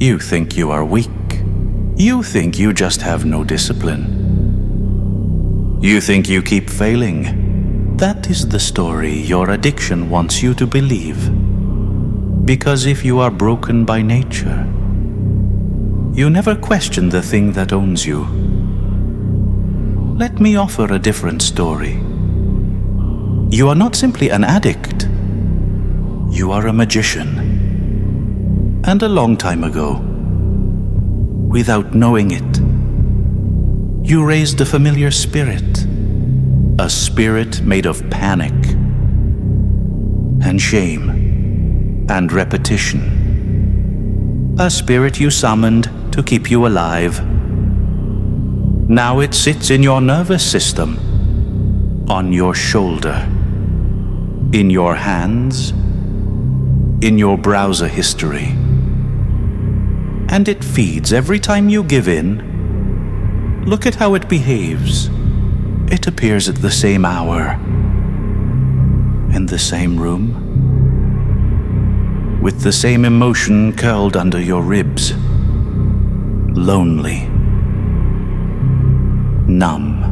You think you are weak. You think you just have no discipline. You think you keep failing. That is the story your addiction wants you to believe. Because if you are broken by nature, you never question the thing that owns you. Let me offer a different story. You are not simply an addict. You are a magician. And a long time ago, without knowing it, you raised a familiar spirit. A spirit made of panic and shame and repetition. A spirit you summoned to keep you alive. Now it sits in your nervous system, on your shoulder, in your hands, in your browser history. And it feeds every time you give in. Look at how it behaves. It appears at the same hour, in the same room, with the same emotion curled under your ribs. Lonely, numb,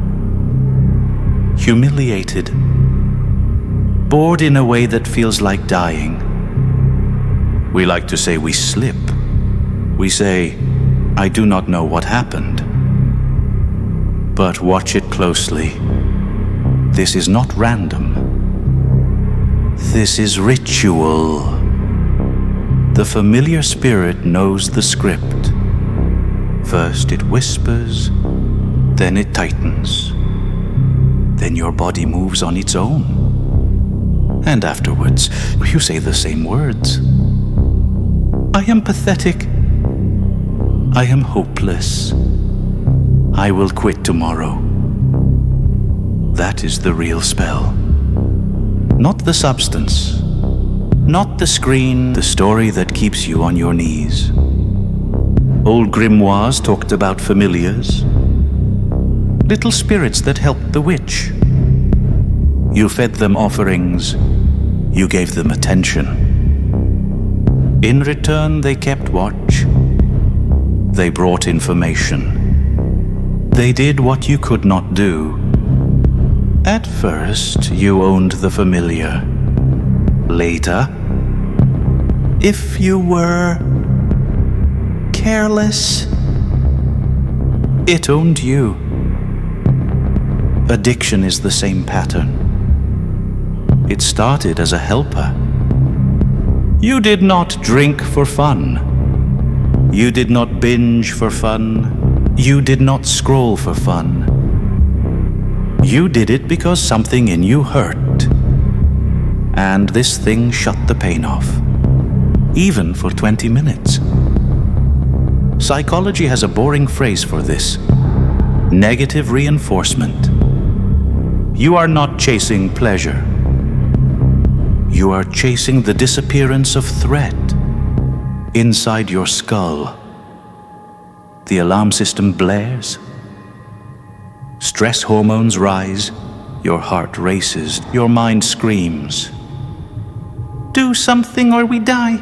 humiliated, bored in a way that feels like dying. We like to say we slip. We say, I do not know what happened. But watch it closely. This is not random. This is ritual. The familiar spirit knows the script. First it whispers, then it tightens. Then your body moves on its own. And afterwards, you say the same words. I am pathetic. I am hopeless. I will quit tomorrow. That is the real spell. Not the substance. Not the screen, the story that keeps you on your knees. Old grimoires talked about familiars. Little spirits that helped the witch. You fed them offerings. You gave them attention. In return, they kept watch. They brought information. They did what you could not do. At first, you owned the familiar. Later, if you were careless, it owned you. Addiction is the same pattern. It started as a helper. You did not drink for fun. You did not binge for fun. You did not scroll for fun. You did it because something in you hurt. And this thing shut the pain off. Even for 20 minutes. Psychology has a boring phrase for this. Negative reinforcement. You are not chasing pleasure. You are chasing the disappearance of threat inside your skull. The alarm system blares. Stress hormones rise. Your heart races. Your mind screams. Do something or we die.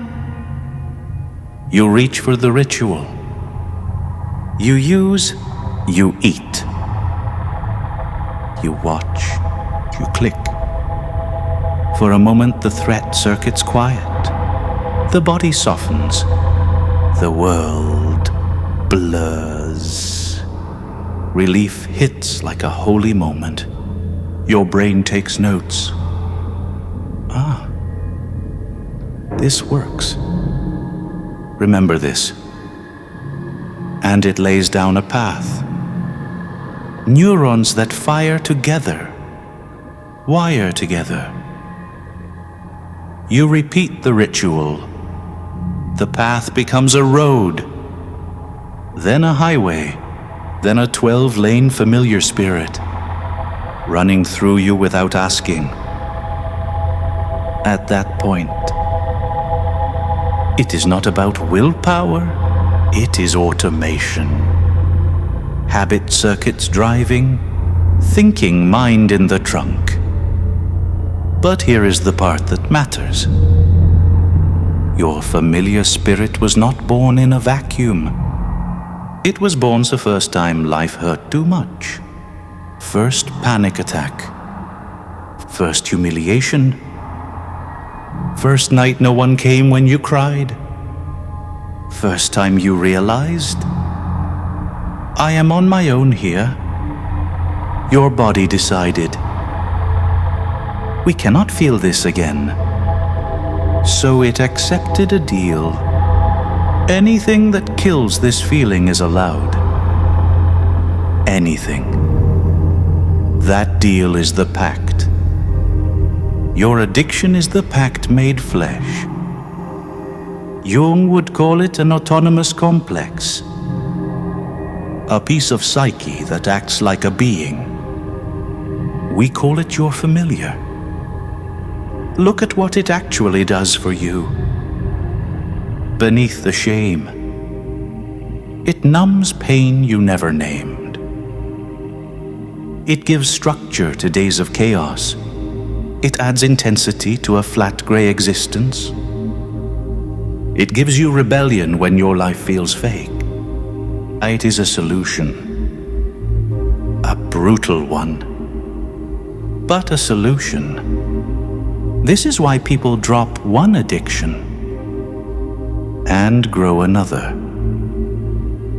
You reach for the ritual. You use, you eat. You watch. You click. For a moment, the threat circuit's quiet. The body softens. The world blurs. Relief hits like a holy moment. Your brain takes notes. Ah, this works. Remember this. And it lays down a path. Neurons that fire together, wire together. You repeat the ritual. The path becomes a road, then a highway, then a 12-lane familiar spirit, running through you without asking. At that point, it is not about willpower, it is automation. Habit circuits driving, thinking mind in the trunk. But here is the part that matters. Your familiar spirit was not born in a vacuum. It was born the first time life hurt too much. First panic attack. First humiliation. First night no one came when you cried. First time you realized, I am on my own here. Your body decided, we cannot feel this again. So it accepted a deal. Anything that kills this feeling is allowed. Anything. That deal is the pact. Your addiction is the pact made flesh. Jung would call it an autonomous complex. A piece of psyche that acts like a being. We call it your familiar. Look at what it actually does for you. Beneath the shame, it numbs pain you never named. It gives structure to days of chaos. It adds intensity to a flat gray existence. It gives you rebellion when your life feels fake. It is a solution. A brutal one. But a solution. This is why people drop one addiction and grow another.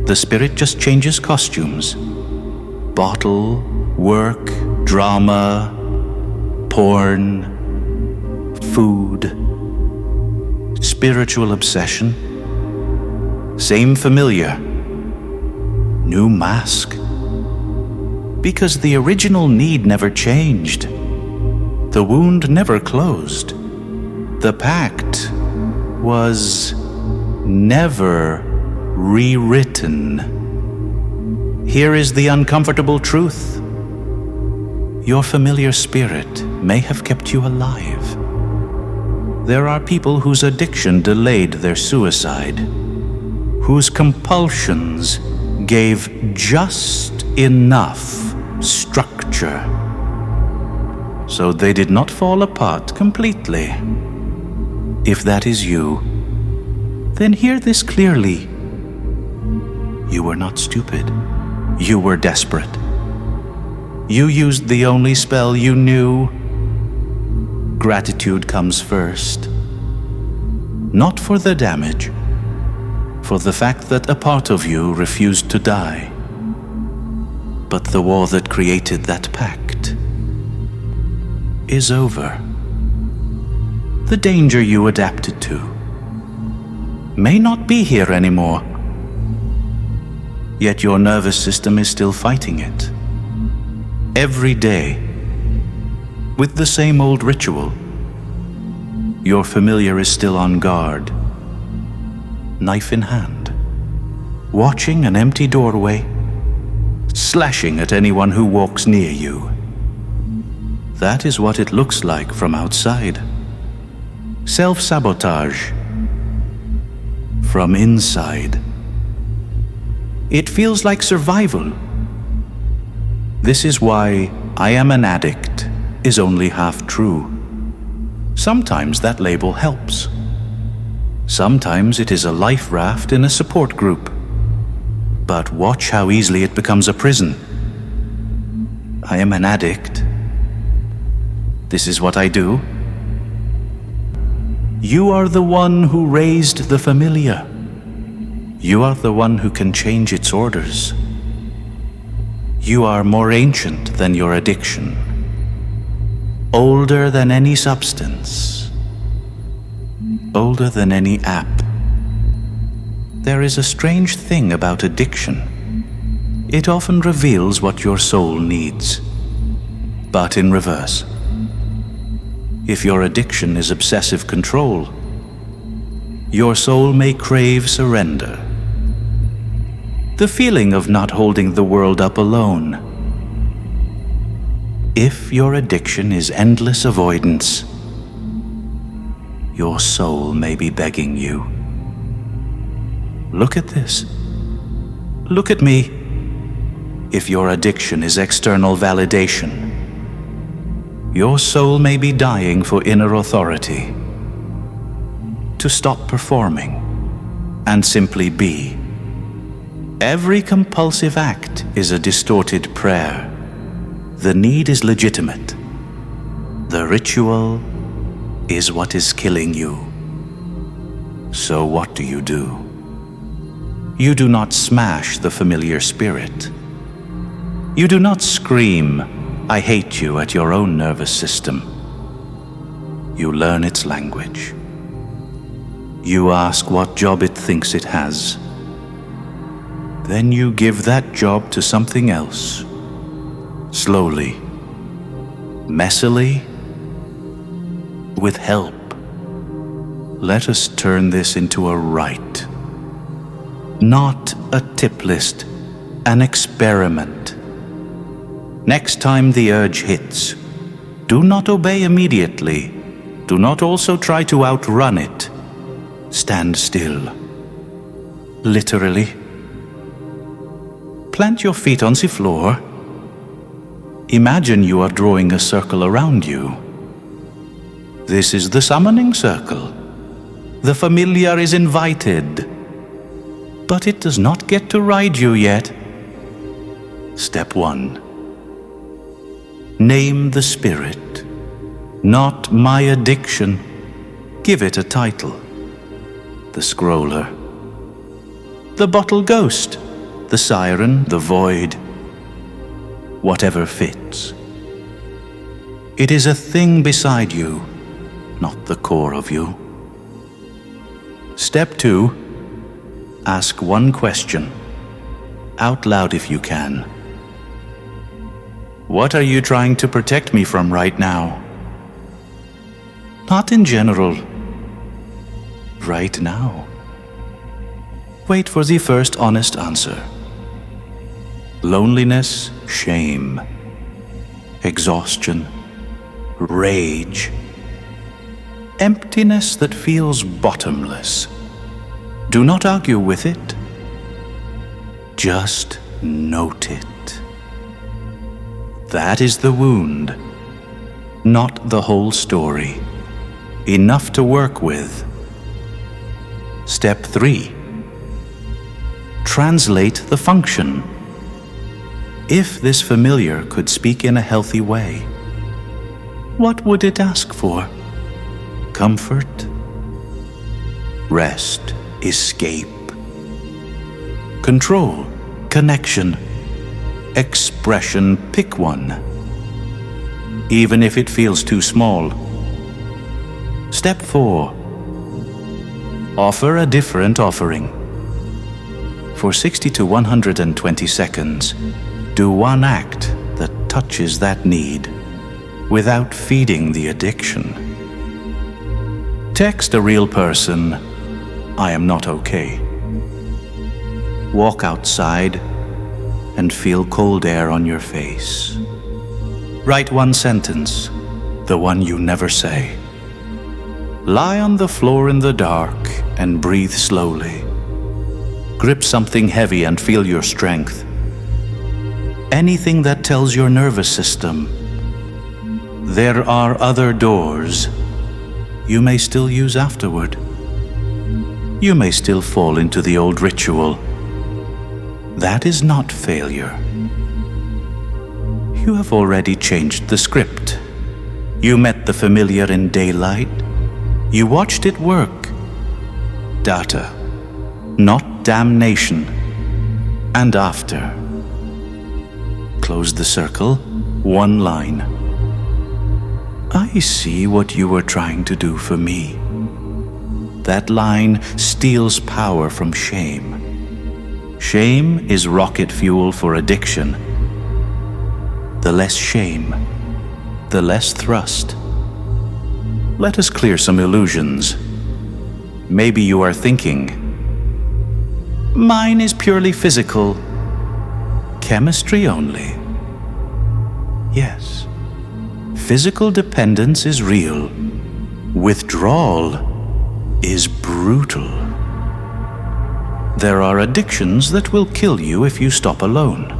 The spirit just changes costumes. Bottle, work, drama, porn, food, spiritual obsession. Same familiar, new mask. Because the original need never changed. The wound never closed. The pact was never rewritten. Here is the uncomfortable truth. Your familiar spirit may have kept you alive. There are people whose addiction delayed their suicide, whose compulsions gave just enough structure so they did not fall apart completely. If that is you, then hear this clearly. You were not stupid. You were desperate. You used the only spell you knew. Gratitude comes first. Not for the damage, for the fact that a part of you refused to die, but the war that created that pact is over. The danger you adapted to may not be here anymore, yet your nervous system is still fighting it. Every day, with the same old ritual, your familiar is still on guard, knife in hand, watching an empty doorway, slashing at anyone who walks near you. That is what it looks like from outside. Self-sabotage. From inside, it feels like survival. This is why I am an addict is only half true. Sometimes that label helps. Sometimes it is a life raft in a support group. But watch how easily it becomes a prison. I am an addict. This is what I do. You are the one who raised the familiar. You are the one who can change its orders. You are more ancient than your addiction. Older than any substance. Older than any app. There is a strange thing about addiction. It often reveals what your soul needs, but in reverse. If your addiction is obsessive control, your soul may crave surrender. The feeling of not holding the world up alone. If your addiction is endless avoidance, your soul may be begging you. Look at this. Look at me. If your addiction is external validation, your soul may be dying for inner authority. to stop performing and simply be. Every compulsive act is a distorted prayer. The need is legitimate. The ritual is what is killing you. So what do? You do not smash the familiar spirit. You do not scream, "I hate you," at your own nervous system. You learn its language. You ask what job it thinks it has. Then you give that job to something else. Slowly, messily, with help. Let us turn this into a rite. Not a tip list, an experiment. Next time the urge hits, do not obey immediately. Do not also try to outrun it. Stand still. Literally. Plant your feet on the floor. Imagine you are drawing a circle around you. This is the summoning circle. The familiar is invited. But it does not get to ride you yet. Step 1. Name the spirit. Not my addiction. Give it a title. The scroller. The bottle ghost. The siren. The void. Whatever fits. It is a thing beside you, not the core of you. Step 2. Ask one question, out loud if you can. What are you trying to protect me from right now? Not in general. Right now. Wait for the first honest answer. Loneliness, shame, exhaustion, rage, emptiness that feels bottomless. Do not argue with it. Just note it. That is the wound, not the whole story. Enough to work with. Step 3. Translate the function. If this familiar could speak in a healthy way, what would it ask for? Comfort? Rest? Escape? Control? Connection? Expression? Pick one. Even if it feels too small. Step 4. Offer a different offering. For 60 to 120 seconds, do one act that touches that need without feeding the addiction. Text a real person, "I am not okay." Walk outside and feel cold air on your face. Write one sentence, the one you never say. Lie on the floor in the dark and breathe slowly. Grip something heavy and feel your strength. Anything that tells your nervous system, there are other doors you may still use afterward. You may still fall into the old ritual. That is not failure. You have already changed the script. You met the familiar in daylight. You watched it work. Data, not damnation. And after. Close the circle, one line. I see what you were trying to do for me. That line steals power from shame. Shame is rocket fuel for addiction. The less shame, the less thrust. Let us clear some illusions. Maybe you are thinking, mine is purely physical. Chemistry only. Yes. Physical dependence is real. Withdrawal is brutal. There are addictions that will kill you if you stop alone.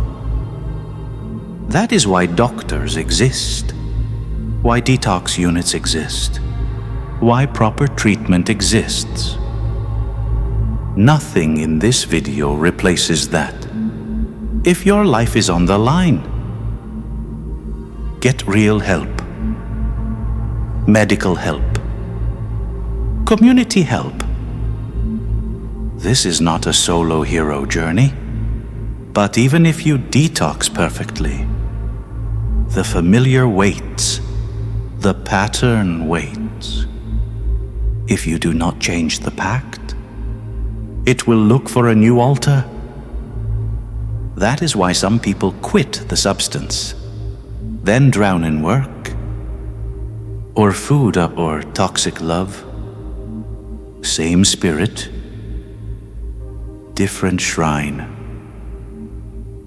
That is why doctors exist, why detox units exist. why proper treatment exists. Nothing in this video replaces that. If your life is on the line, get real help. Medical help. Community help. This is not a solo hero journey. But even if you detox perfectly, the familiar waits. The pattern waits. If you do not change the pact, it will look for a new altar. That is why some people quit the substance, then drown in work, or food or toxic love. Same spirit, different shrine.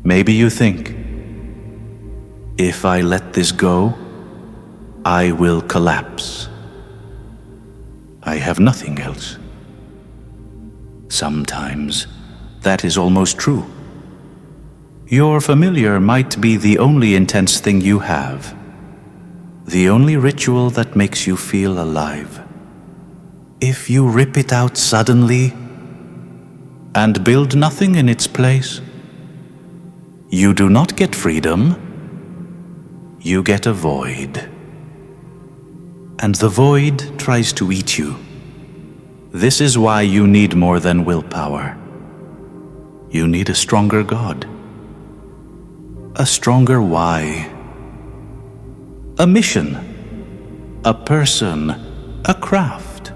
Maybe you think, if I let this go, I will collapse. I have nothing else. Sometimes that is almost true. Your familiar might be the only intense thing you have, the only ritual that makes you feel alive. If you rip it out suddenly and build nothing in its place, you do not get freedom, you get a void. And the void tries to eat you. This is why you need more than willpower. You need a stronger God. A stronger why. A mission. A person. A craft.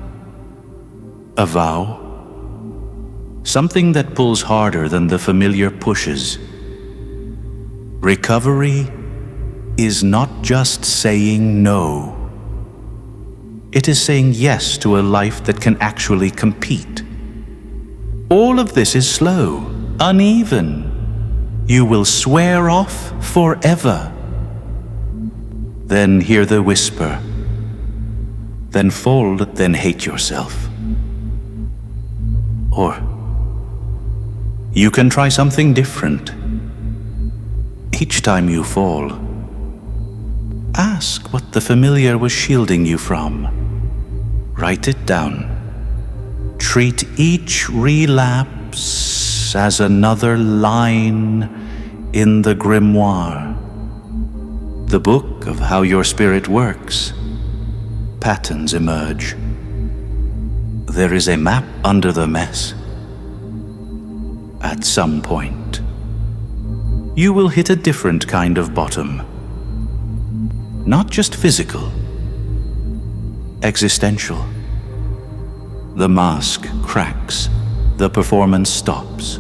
A vow. Something that pulls harder than the familiar pushes. Recovery is not just saying no. It is saying yes to a life that can actually compete. All of this is slow, uneven. You will swear off forever. Then hear the whisper. Then fold, then hate yourself. Or you can try something different. Each time you fall, ask what the familiar was shielding you from. Write it down. Treat each relapse as another line in the grimoire, the book of how your spirit works. Patterns emerge. There is a map under the mess. At some point, you will hit a different kind of bottom. Not just physical, existential. The mask cracks, the performance stops.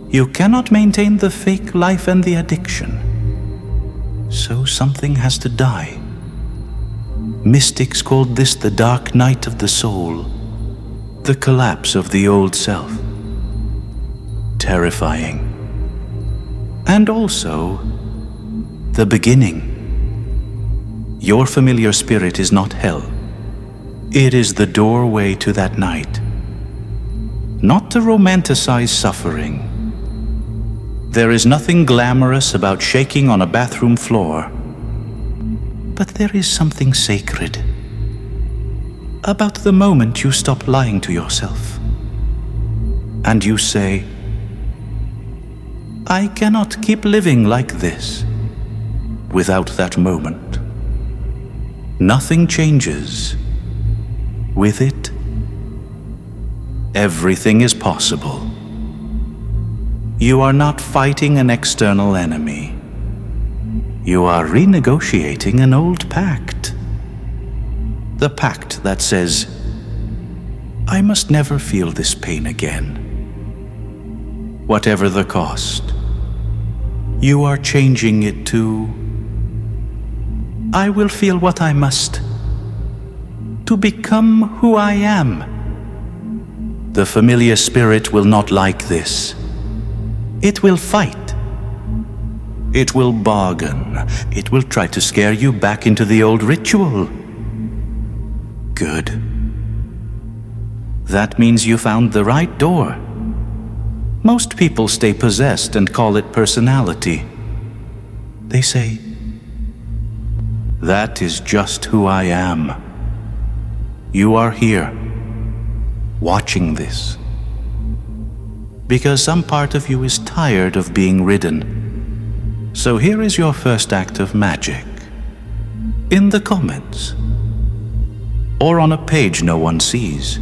You cannot maintain the fake life and the addiction. So something has to die. Mystics called this the dark night of the soul, the collapse of the old self. Terrifying. And also, the beginning. Your familiar spirit is not hell. It is the doorway to that night. Not to romanticize suffering. There is nothing glamorous about shaking on a bathroom floor. But there is something sacred about the moment you stop lying to yourself. And you say, I cannot keep living like this without that moment. Nothing changes. With it, everything is possible. You are not fighting an external enemy. You are renegotiating an old pact. The pact that says, I must never feel this pain again. Whatever the cost, you are changing it to, I will feel what I must to become who I am. The familiar spirit will not like this. It will fight. It will bargain. It will try to scare you back into the old ritual. Good. That means you found the right door. Most people stay possessed and call it personality. They say, that is just who I am. You are here, watching this, because some part of you is tired of being ridden. So here is your first act of magic. In the comments, or on a page no one sees,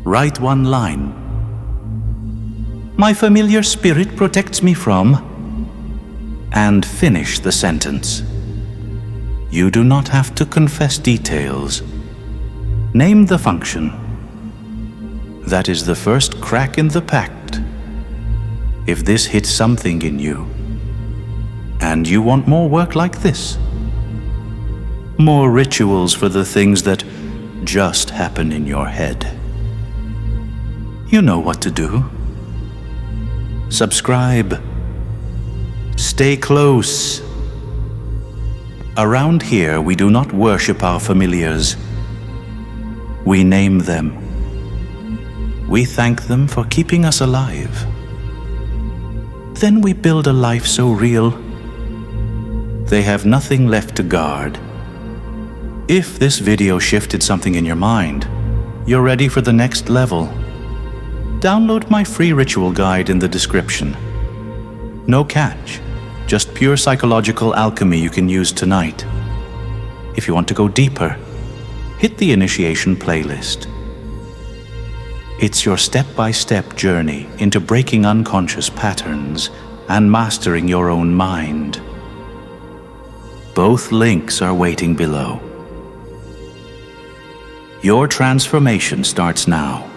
write one line. My familiar spirit protects me from, and finish the sentence. You do not have to confess details. Name the function. That is the first crack in the pact. If this hits something in you, and you want more work like this, more rituals for the things that just happen in your head, you know what to do. Subscribe. Stay close. Around here, we do not worship our familiars. We name them. We thank them for keeping us alive. Then we build a life so real, they have nothing left to guard. If this video shifted something in your mind, you're ready for the next level. Download my free ritual guide in the description. No catch, just pure psychological alchemy you can use tonight. If you want to go deeper, hit the initiation playlist. It's your step-by-step journey into breaking unconscious patterns and mastering your own mind. Both links are waiting below. Your transformation starts now.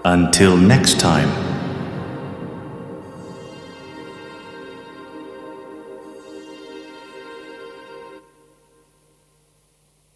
Until next time.